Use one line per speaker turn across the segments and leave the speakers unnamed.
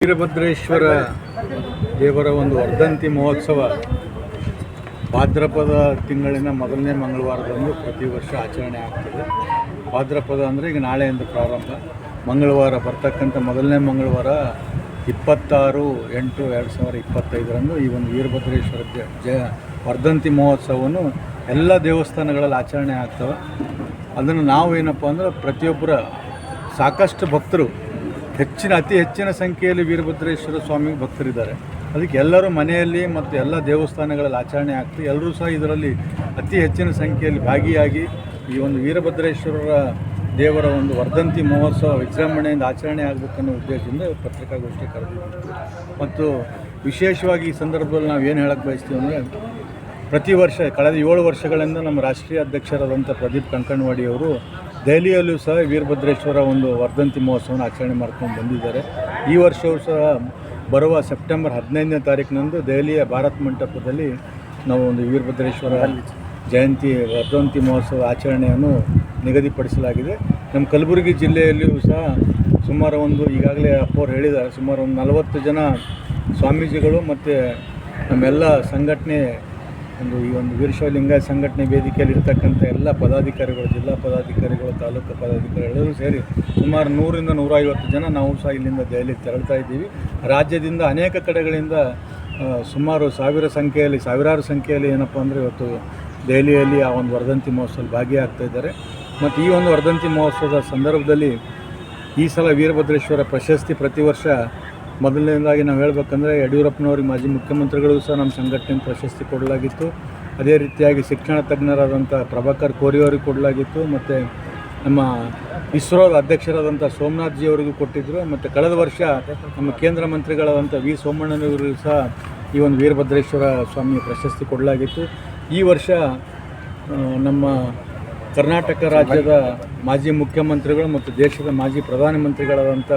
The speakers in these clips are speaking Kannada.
ವೀರಭದ್ರೇಶ್ವರ ದೇವರ ಒಂದು ವರ್ಧಂತಿ ಮಹೋತ್ಸವ ಭಾದ್ರಪದ ತಿಂಗಳಿನ ಮೊದಲನೇ ಮಂಗಳವಾರದಂದು ಪ್ರತಿ ವರ್ಷ ಆಚರಣೆ ಆಗ್ತದೆ. ಭಾದ್ರಪದ ಅಂದರೆ ಈಗ ನಾಳೆಯಿಂದ ಪ್ರಾರಂಭ. ಮಂಗಳವಾರ ಬರ್ತಕ್ಕಂಥ ಮೊದಲನೇ ಮಂಗಳವಾರ 26/8/2025 ಈ ಒಂದು ವೀರಭದ್ರೇಶ್ವರ ವರ್ಧಂತಿ ಮಹೋತ್ಸವವನ್ನು ಎಲ್ಲ ದೇವಸ್ಥಾನಗಳಲ್ಲಿ ಆಚರಣೆ ಆಗ್ತವೆ. ಅದನ್ನು ನಾವು ಏನಪ್ಪ ಅಂದ್ರೆ ಪ್ರತಿಯೊಬ್ಬರ ಸಾಕಷ್ಟು ಭಕ್ತರು ಅತಿ ಹೆಚ್ಚಿನ ಸಂಖ್ಯೆಯಲ್ಲಿ ವೀರಭದ್ರೇಶ್ವರ ಸ್ವಾಮಿಗೆ ಭಕ್ತರಿದ್ದಾರೆ. ಅದಕ್ಕೆ ಎಲ್ಲರೂ ಮನೆಯಲ್ಲಿ ಮತ್ತು ಎಲ್ಲ ದೇವಸ್ಥಾನಗಳಲ್ಲಿ ಆಚರಣೆ ಆಗ್ತದೆ. ಎಲ್ಲರೂ ಸಹ ಇದರಲ್ಲಿ ಅತಿ ಹೆಚ್ಚಿನ ಸಂಖ್ಯೆಯಲ್ಲಿ ಭಾಗಿಯಾಗಿ ಈ ಒಂದು ವೀರಭದ್ರೇಶ್ವರರ ದೇವರ ಒಂದು ವರ್ಧಂತಿ ಮಹೋತ್ಸವ ವಿಜೃಂಭಣೆಯಿಂದ ಆಚರಣೆ ಆಗಬೇಕನ್ನೋ ಉದ್ದೇಶದಿಂದ ಪತ್ರಿಕಾಗೋಷ್ಠಿ ಕರೆದಿದ್ದೀವಿ. ಮತ್ತು ವಿಶೇಷವಾಗಿ ಈ ಸಂದರ್ಭದಲ್ಲಿ ನಾವು ಏನು ಹೇಳಕ್ಕೆ ಬಯಸ್ತೀವಿ ಅಂದರೆ, ಪ್ರತಿ ವರ್ಷ ಕಳೆದ 7 ವರ್ಷಗಳಿಂದ ನಮ್ಮ ರಾಷ್ಟ್ರೀಯ ಅಧ್ಯಕ್ಷರಾದಂಥ ಪ್ರದೀಪ್ ಕಂಕಣವಾಡಿಯವರು ದೆಹಲಿಯಲ್ಲೂ ಸಹ ವೀರಭದ್ರೇಶ್ವರ ಒಂದು ವರ್ಧಂತಿ ಮಹೋತ್ಸವನ ಆಚರಣೆ ಮಾಡ್ಕೊಂಡು ಬಂದಿದ್ದಾರೆ. ಈ ವರ್ಷವೂ ಸಹ ಬರುವ ಸೆಪ್ಟೆಂಬರ್ 15ನೇ ತಾರೀಕಿನಂದು ದೆಹಲಿಯ ಭಾರತ್ ಮಂಟಪದಲ್ಲಿ ನಾವು ಒಂದು ವೀರಭದ್ರೇಶ್ವರ ಜಯಂತಿ ವರ್ಧಂತಿ ಮಹೋತ್ಸವ ಆಚರಣೆಯನ್ನು ನಿಗದಿಪಡಿಸಲಾಗಿದೆ. ನಮ್ಮ ಕಲಬುರಗಿ ಜಿಲ್ಲೆಯಲ್ಲಿಯೂ ಸಹ ಸುಮಾರು ಈಗಾಗಲೇ ಅಪ್ಪವ್ರು ಹೇಳಿದ್ದಾರೆ, ಸುಮಾರು 40 ಜನ ಸ್ವಾಮೀಜಿಗಳು ಮತ್ತು ನಮ್ಮೆಲ್ಲ ಸಂಘಟನೆ ಈ ಒಂದು ವೀರಶೈವ ಲಿಂಗಾಯತ ಸಂಘಟನೆ ವೇದಿಕೆಯಲ್ಲಿ ಇರ್ತಕ್ಕಂಥ ಎಲ್ಲ ಪದಾಧಿಕಾರಿಗಳು, ಜಿಲ್ಲಾ ಪದಾಧಿಕಾರಿಗಳು, ತಾಲೂಕು ಪದಾಧಿಕಾರಿಗಳು ಸೇರಿ ಸುಮಾರು 100ರಿಂದ 150 ಜನ ನಾವು ಸಹ ಇಲ್ಲಿಂದ ದೆಹಲಿಗೆ ತೆರಳ್ತಾ ಇದ್ದೀವಿ. ರಾಜ್ಯದಿಂದ ಅನೇಕ ಕಡೆಗಳಿಂದ ಸುಮಾರು ಸಾವಿರಾರು ಸಂಖ್ಯೆಯಲ್ಲಿ ಏನಪ್ಪ ಅಂದರೆ ಇವತ್ತು ದೆಹಲಿಯಲ್ಲಿ ಆ ಒಂದು ವರ್ಧಂತಿ ಮಹೋತ್ಸವ ಭಾಗಿಯಾಗ್ತಾ ಇದ್ದಾರೆ. ಮತ್ತು ಈ ಒಂದು ವರ್ಧಂತಿ ಮಹೋತ್ಸವದ ಸಂದರ್ಭದಲ್ಲಿ ಈ ಸಲ ವೀರಭದ್ರೇಶ್ವರ ಪ್ರಶಸ್ತಿ ಪ್ರತಿ ವರ್ಷ ಮೊದಲನೇದಾಗಿ ನಾವು ಹೇಳಬೇಕಂದ್ರೆ ಯಡಿಯೂರಪ್ಪನವ್ರಿಗೆ ಮಾಜಿ ಮುಖ್ಯಮಂತ್ರಿಗಳಿಗೂ ಸಹ ನಮ್ಮ ಸಂಘಟನೆ ಪ್ರಶಸ್ತಿ ಕೊಡಲಾಗಿತ್ತು. ಅದೇ ರೀತಿಯಾಗಿ ಶಿಕ್ಷಣ ತಜ್ಞರಾದಂಥ ಪ್ರಭಾಕರ್ ಕೋರಿ ಅವರಿಗೆ ಕೊಡಲಾಗಿತ್ತು. ಮತ್ತು ನಮ್ಮ ಇಸ್ರೋದ ಅಧ್ಯಕ್ಷರಾದಂಥ ಸೋಮನಾಥ್ ಜಿ ಅವರಿಗೂ ಕೊಟ್ಟಿದ್ದರು. ಮತ್ತು ಕಳೆದ ವರ್ಷ ನಮ್ಮ ಕೇಂದ್ರ ಮಂತ್ರಿಗಳಾದಂಥ ವಿ ಸೋಮಣ್ಣನವರಿಗೂ ಸಹ ಈ ಒಂದು ವೀರಭದ್ರೇಶ್ವರ ಸ್ವಾಮಿ ಪ್ರಶಸ್ತಿ ಕೊಡಲಾಗಿತ್ತು. ಈ ವರ್ಷ ನಮ್ಮ ಕರ್ನಾಟಕ ರಾಜ್ಯದ ಮಾಜಿ ಮುಖ್ಯಮಂತ್ರಿಗಳು ಮತ್ತು ದೇಶದ ಮಾಜಿ ಪ್ರಧಾನಮಂತ್ರಿಗಳಾದಂಥ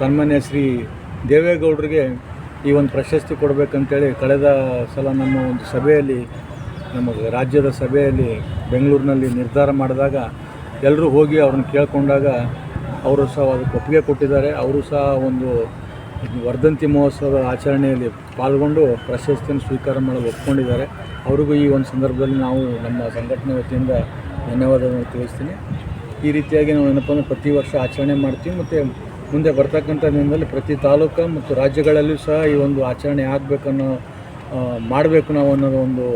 ಸನ್ಮಾನ್ಯ ಶ್ರೀ ದೇವೇಗೌಡರಿಗೆ ಈ ಒಂದು ಪ್ರಶಸ್ತಿ ಕೊಡಬೇಕಂತೇಳಿ ಕಳೆದ ಸಲ ನಮ್ಮ ಒಂದು ಸಭೆಯಲ್ಲಿ, ನಮ್ಮ ರಾಜ್ಯದ ಸಭೆಯಲ್ಲಿ ಬೆಂಗಳೂರಿನಲ್ಲಿ ನಿರ್ಧಾರ ಮಾಡಿದಾಗ ಎಲ್ಲರೂ ಹೋಗಿ ಅವ್ರನ್ನ ಕೇಳಿಕೊಂಡಾಗ ಅವರು ಸಹ ಅದಕ್ಕೆ ಒಪ್ಪಿಗೆ ಕೊಟ್ಟಿದ್ದಾರೆ. ಅವರು ಸಹ ಒಂದು ವರ್ಧಂತಿ ಮಹೋತ್ಸವದ ಆಚರಣೆಯಲ್ಲಿ ಪಾಲ್ಗೊಂಡು ಪ್ರಶಸ್ತಿಯನ್ನು ಸ್ವೀಕಾರ ಮಾಡಲು ಒಪ್ಕೊಂಡಿದ್ದಾರೆ. ಅವ್ರಿಗೂ ಈ ಒಂದು ಸಂದರ್ಭದಲ್ಲಿ ನಾವು ನಮ್ಮ ಸಂಘಟನೆ ವತಿಯಿಂದ ಧನ್ಯವಾದವನ್ನು ತಿಳಿಸ್ತೀನಿ. ಈ ರೀತಿಯಾಗಿ ನಾವು ಏನಪ್ಪ ಅಂದರೆ ಪ್ರತಿ ವರ್ಷ ಆಚರಣೆ ಮಾಡ್ತೀವಿ. ಮತ್ತು ಮುಂದೆ ಬರ್ತಕ್ಕಂಥ ದಿನದಲ್ಲಿ ಪ್ರತಿ ತಾಲೂಕು ಮತ್ತು ರಾಜ್ಯಗಳಲ್ಲೂ ಸಹ ಈ ಒಂದು ಆಚರಣೆ ಮಾಡಬೇಕು ನಾವು ಅನ್ನೋದು ಒಂದು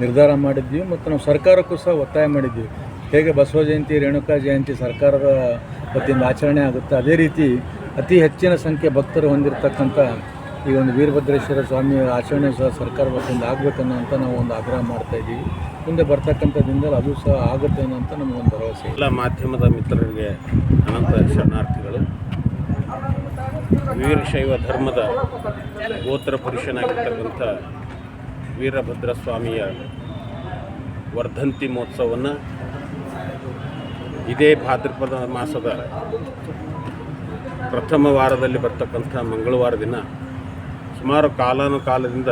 ನಿರ್ಧಾರ ಮಾಡಿದ್ವಿ. ಮತ್ತು ನಾವು ಸರ್ಕಾರಕ್ಕೂ ಸಹ ಒತ್ತಾಯ ಮಾಡಿದ್ವಿ. ಹೇಗೆ ಬಸವ ಜಯಂತಿ, ರೇಣುಕಾ ಜಯಂತಿ ಸರ್ಕಾರದ ವತಿಯಿಂದ ಆಚರಣೆ ಆಗುತ್ತೆ, ಅದೇ ರೀತಿ ಅತಿ ಹೆಚ್ಚಿನ ಸಂಖ್ಯೆ ಭಕ್ತರು ಹೊಂದಿರತಕ್ಕಂಥ ಈ ಒಂದು ವೀರಭದ್ರೇಶ್ವರ ಸ್ವಾಮಿ ಆಚರಣೆ ಸಹ ಸರ್ಕಾರ ವತಿಯಿಂದ ಆಗಬೇಕನ್ನೋಂಥ ನಾವು ಒಂದು ಆಗ್ರಹ ಮಾಡ್ತಾಯಿದ್ದೀವಿ. ಮುಂದೆ ಬರ್ತಕ್ಕಂಥ ದಿನದಲ್ಲಿ ಅದು ಸಹ ಆಗುತ್ತೆ ಅನ್ನೋಂಥ ನಮಗೊಂದು ಭರವಸೆ.
ಎಲ್ಲ ಮಾಧ್ಯಮದ ಮಿತ್ರರಿಗೆ ಅನಂತ ಶರಣಾರ್ಥಿಗಳು. ವೀರಶೈವ ಧರ್ಮದ ಗೋತ್ರ ಪುರುಷನಾಗಿರ್ತಕ್ಕಂಥ ವೀರಭದ್ರ ಸ್ವಾಮಿಯ ವರ್ಧಂತಿ ಮಹೋತ್ಸವವನ್ನು ಇದೇ ಭಾದ್ರಪದ ಮಾಸದ ಪ್ರಥಮ ವಾರದಲ್ಲಿ ಬರ್ತಕ್ಕಂಥ ಮಂಗಳವಾರ ದಿನ ಸುಮಾರು ಕಾಲಾನುಕಾಲದಿಂದ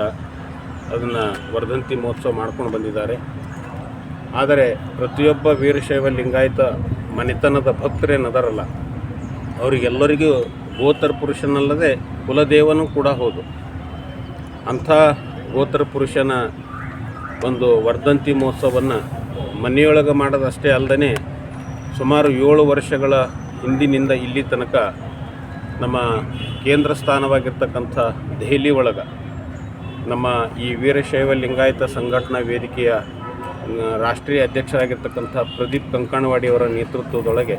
ಅದನ್ನು ವರ್ಧಂತಿ ಮಹೋತ್ಸವ ಮಾಡ್ಕೊಂಡು ಬಂದಿದ್ದಾರೆ. ಆದರೆ ಪ್ರತಿಯೊಬ್ಬ ವೀರಶೈವ ಲಿಂಗಾಯತ ಮನೆತನದ ಭಕ್ತರೇನದಾರಲ್ಲ, ಅವರಿಗೆಲ್ಲರಿಗೂ ಗೋತ್ರ ಪುರುಷನಲ್ಲದೆ ಕುಲದೇವನೂ ಕೂಡ ಹೌದು. ಅಂಥ ಗೋತ್ರ ಪುರುಷನ ಒಂದು ವರ್ಧಂತಿ ಮಹೋತ್ಸವವನ್ನು ಮನೆಯೊಳಗೆ ಮಾಡೋದಷ್ಟೇ ಅಲ್ಲದೆ ಸುಮಾರು 7 ವರ್ಷಗಳ ಹಿಂದಿನಿಂದ ಇಲ್ಲಿ ತನಕ ನಮ್ಮ ಕೇಂದ್ರ ಸ್ಥಾನವಾಗಿರ್ತಕ್ಕಂಥ ದೆಹಲಿ ಒಳಗೆ ನಮ್ಮ ಈ ವೀರಶೈವ ಲಿಂಗಾಯತ ಸಂಘಟನಾ ವೇದಿಕೆಯ ರಾಷ್ಟ್ರೀಯ ಅಧ್ಯಕ್ಷರಾಗಿರ್ತಕ್ಕಂಥ ಪ್ರದೀಪ್ ಕಂಕಣವಾಡಿಯವರ ನೇತೃತ್ವದೊಳಗೆ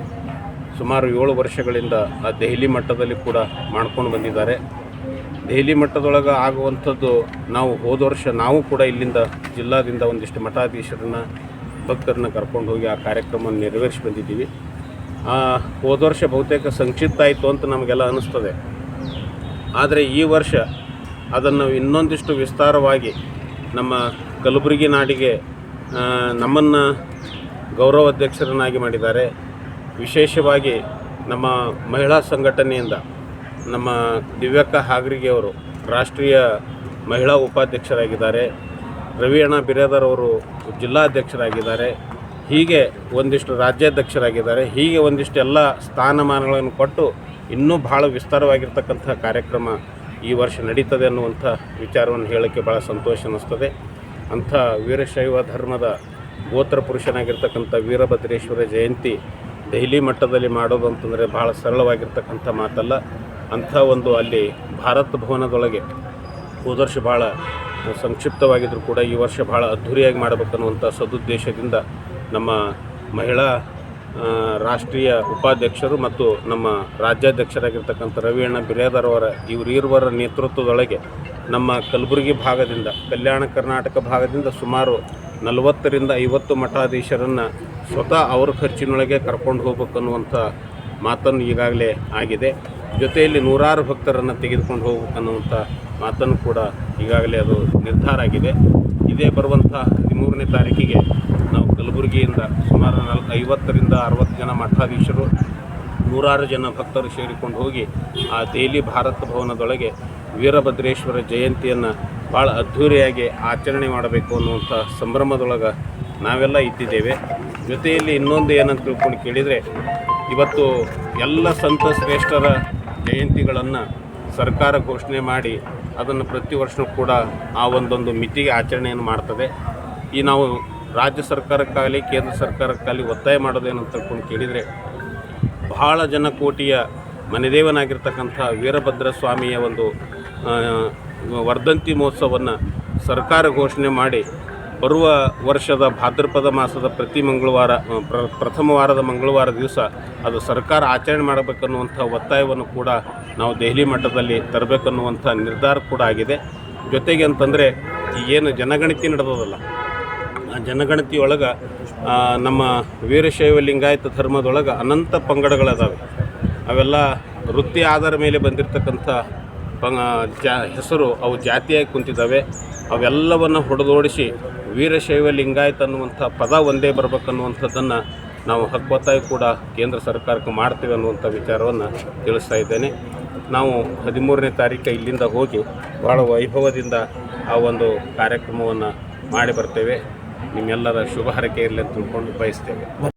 ಸುಮಾರು 7 ವರ್ಷಗಳಿಂದ ಆ ದೆಹಲಿ ಮಟ್ಟದಲ್ಲಿ ಕೂಡ ಮಾಡ್ಕೊಂಡು ಬಂದಿದ್ದಾರೆ. ದೆಹಲಿ ಮಟ್ಟದೊಳಗೆ ಆಗುವಂಥದ್ದು ನಾವು ಹೋದ ವರ್ಷ ನಾವು ಕೂಡ ಇಲ್ಲಿಂದ ಜಿಲ್ಲಾದಿಂದ ಒಂದಿಷ್ಟು ಮಠಾಧೀಶರನ್ನ ಭಕ್ತರನ್ನ ಕರ್ಕೊಂಡು ಹೋಗಿ ಆ ಕಾರ್ಯಕ್ರಮವನ್ನು ನೆರವೇರಿಸಿ ಬಂದಿದ್ದೀವಿ. ಹೋದ ವರ್ಷ ಬಹುತೇಕ ಸಂಕ್ಷಿಪ್ತ ಆಯಿತು ಅಂತ ನಮಗೆಲ್ಲ ಅನ್ನಿಸ್ತದೆ. ಆದರೆ ಈ ವರ್ಷ ಅದನ್ನು ಇನ್ನೊಂದಿಷ್ಟು ವಿಸ್ತಾರವಾಗಿ ನಮ್ಮ ಕಲಬುರಗಿ ನಾಡಿಗೆ ನಮ್ಮನ್ನು ಗೌರವ ಅಧ್ಯಕ್ಷರನ್ನಾಗಿ ಮಾಡಿದ್ದಾರೆ. ವಿಶೇಷವಾಗಿ ನಮ್ಮ ಮಹಿಳಾ ಸಂಘಟನೆಯಿಂದ ನಮ್ಮ ದಿವ್ಯಕ್ಕ ಹಾಗರಿಗೆಯವರು ರಾಷ್ಟ್ರೀಯ ಮಹಿಳಾ ಉಪಾಧ್ಯಕ್ಷರಾಗಿದ್ದಾರೆ. ರವಿಯಣ್ಣ ಬಿರೇದರ್ ಅವರು ಜಿಲ್ಲಾಧ್ಯಕ್ಷರಾಗಿದ್ದಾರೆ. ಹೀಗೆ ಒಂದಿಷ್ಟು ರಾಜ್ಯಾಧ್ಯಕ್ಷರಾಗಿದ್ದಾರೆ. ಹೀಗೆ ಒಂದಿಷ್ಟು ಎಲ್ಲ ಸ್ಥಾನಮಾನಗಳನ್ನು ಕೊಟ್ಟು ಇನ್ನೂ ಭಾಳ ವಿಸ್ತಾರವಾಗಿರ್ತಕ್ಕಂಥ ಕಾರ್ಯಕ್ರಮ ಈ ವರ್ಷ ನಡೀತದೆ ಅನ್ನುವಂಥ ವಿಚಾರವನ್ನು ಹೇಳೋಕ್ಕೆ ಭಾಳ ಸಂತೋಷ ಅನ್ನಿಸ್ತದೆ. ಅಂಥ ವೀರಶೈವ ಧರ್ಮದ ಗೋತ್ರ ಪುರುಷನಾಗಿರ್ತಕ್ಕಂಥ ವೀರಭದ್ರೇಶ್ವರ ಜಯಂತಿ ದೆಹಲಿ ಮಟ್ಟದಲ್ಲಿ ಮಾಡೋದು ಅಂತಂದರೆ ಭಾಳ ಸರಳವಾಗಿರ್ತಕ್ಕಂಥ ಮಾತಲ್ಲ. ಅಂಥ ಒಂದು ಅಲ್ಲಿ ಭಾರತ ಭವನದೊಳಗೆ ಹೋದ ವರ್ಷ ಭಾಳ ಸಂಕ್ಷಿಪ್ತವಾಗಿದ್ದರೂ ಕೂಡ ಈ ವರ್ಷ ಭಾಳ ಅದ್ಧೂರಿಯಾಗಿ ಮಾಡಬೇಕನ್ನುವಂಥ ಸದುದ್ದೇಶದಿಂದ ನಮ್ಮ ಮಹಿಳಾ ರಾಷ್ಟ್ರೀಯ ಉಪಾಧ್ಯಕ್ಷರು ಮತ್ತು ನಮ್ಮ ರಾಜ್ಯಾಧ್ಯಕ್ಷರಾಗಿರ್ತಕ್ಕಂಥ ರವಿಯಣ್ಣ ಬಿರೇದಾರ್ ಅವರ ಇವರಿರುವರ ನೇತೃತ್ವದೊಳಗೆ ನಮ್ಮ ಕಲಬುರಗಿ ಭಾಗದಿಂದ, ಕಲ್ಯಾಣ ಕರ್ನಾಟಕ ಭಾಗದಿಂದ ಸುಮಾರು 40ರಿಂದ 50 ಮಠಾಧೀಶರನ್ನು ಸ್ವತಃ ಅವ್ರ ಖರ್ಚಿನೊಳಗೆ ಕರ್ಕೊಂಡು ಹೋಗ್ಬೇಕನ್ನುವಂಥ ಮಾತನ್ನು ಈಗಾಗಲೇ ಆಗಿದೆ. ಜೊತೆಯಲ್ಲಿ ನೂರಾರು ಭಕ್ತರನ್ನು ತೆಗೆದುಕೊಂಡು ಹೋಗ್ಬೇಕನ್ನುವಂಥ ಮಾತನ್ನು ಕೂಡ ಈಗಾಗಲೇ ಅದು ನಿರ್ಧಾರ ಆಗಿದೆ. ಇದೇ ಬರುವಂಥ 13ನೇ ತಾರೀಕಿಗೆ ನಾವು ಕಲಬುರಗಿಯಿಂದ ಸುಮಾರು 50ರಿಂದ 60 ಜನ ಮಠಾಧೀಶರು, ನೂರಾರು ಜನ ಭಕ್ತರು ಸೇರಿಕೊಂಡು ಹೋಗಿ ಆ ದೆಹಲಿ ಭಾರತ ಭವನದೊಳಗೆ ವೀರಭದ್ರೇಶ್ವರ ಜಯಂತಿಯನ್ನು ಭಾಳ ಅದ್ಧೂರಿಯಾಗಿ ಆಚರಣೆ ಮಾಡಬೇಕು ಅನ್ನುವಂಥ ಸಂಭ್ರಮದೊಳಗೆ ನಾವೆಲ್ಲ ಇದ್ದಿದ್ದೇವೆ. ಜೊತೆಯಲ್ಲಿ ಇನ್ನೊಂದು ಏನಂತ ತಿಳ್ಕೊಂಡು ಕೇಳಿದರೆ, ಇವತ್ತು ಎಲ್ಲ ಸಂತ ಶ್ರೇಷ್ಠರ ಜಯಂತಿಗಳನ್ನು ಸರ್ಕಾರ ಘೋಷಣೆ ಮಾಡಿ ಅದನ್ನು ಪ್ರತಿ ವರ್ಷವೂ ಕೂಡ ಆ ಒಂದೊಂದು ಮಿತಿಗೆ ಆಚರಣೆಯನ್ನು ಮಾಡ್ತದೆ. ಈ ನಾವು ರಾಜ್ಯ ಸರ್ಕಾರಕ್ಕಾಗಲಿ ಕೇಂದ್ರ ಸರ್ಕಾರಕ್ಕಾಗಲಿ ಒತ್ತಾಯ ಮಾಡೋದೇನಂತ ತಿಳ್ಕೊಂಡು ಕೇಳಿದರೆ, ಬಹಳ ಜನಕೋಟಿಯ ಮನೆದೇವನಾಗಿರ್ತಕ್ಕಂಥ ವೀರಭದ್ರ ಸ್ವಾಮಿಯ ಒಂದು ವರ್ಧಂತಿ ಮಹೋತ್ಸವವನ್ನು ಸರ್ಕಾರ ಘೋಷಣೆ ಮಾಡಿ ಬರುವ ವರ್ಷದ ಭಾದ್ರಪದ ಮಾಸದ ಪ್ರತಿ ಮಂಗಳವಾರ ಪ್ರಥಮ ವಾರದ ಮಂಗಳವಾರ ದಿವಸ ಅದು ಸರ್ಕಾರ ಆಚರಣೆ ಮಾಡಬೇಕನ್ನುವಂಥ ಒತ್ತಾಯವನ್ನು ಕೂಡ ನಾವು ದೆಹಲಿ ಮಟ್ಟದಲ್ಲಿ ತರಬೇಕನ್ನುವಂಥ ನಿರ್ಧಾರ ಕೂಡ ಆಗಿದೆ. ಜೊತೆಗೆ ಅಂತಂದರೆ ಏನು ಜನಗಣತಿ ನಡೆದದಲ್ಲ, ಆ ಜನಗಣತಿಯೊಳಗೆ ನಮ್ಮ ವೀರಶೈವ ಲಿಂಗಾಯತ ಧರ್ಮದೊಳಗೆ ಅನಂತ ಪಂಗಡಗಳದಾವೆ. ಅವೆಲ್ಲ ವೃತ್ತಿ ಆಧಾರ ಮೇಲೆ ಬಂದಿರತಕ್ಕಂಥ ಹೆಸರು ಅವು ಜಾತಿಯಾಗಿ ಕುಂತಿದ್ದಾವೆ. ಅವೆಲ್ಲವನ್ನು ಹೊಡೆದೋಡಿಸಿ ವೀರಶೈವ ಲಿಂಗಾಯತ ಅನ್ನುವಂಥ ಪದ ಒಂದೇ ಬರಬೇಕನ್ನುವಂಥದ್ದನ್ನು ನಾವು ಹಕ್ಕೊತ್ತಾಯ ಕೂಡ ಕೇಂದ್ರ ಸರ್ಕಾರಕ್ಕೆ ಮಾಡ್ತೀವಿ ಅನ್ನುವಂಥ ವಿಚಾರವನ್ನು ತಿಳಿಸ್ತಾ ಇದ್ದೇನೆ. ನಾವು 13ನೇ ತಾರೀಕು ಇಲ್ಲಿಂದ ಹೋಗಿ ಭಾಳ ವೈಭವದಿಂದ ಆ ಒಂದು ಕಾರ್ಯಕ್ರಮವನ್ನು ಮಾಡಿ ಬರ್ತೇವೆ. ನಿಮ್ಮೆಲ್ಲರ ಶುಭ ಹಾರೈಕೆ ಇರಲಿ ಅಂತ ತಿಳ್ಕೊಂಡು ಬಯಸ್ತೇವೆ.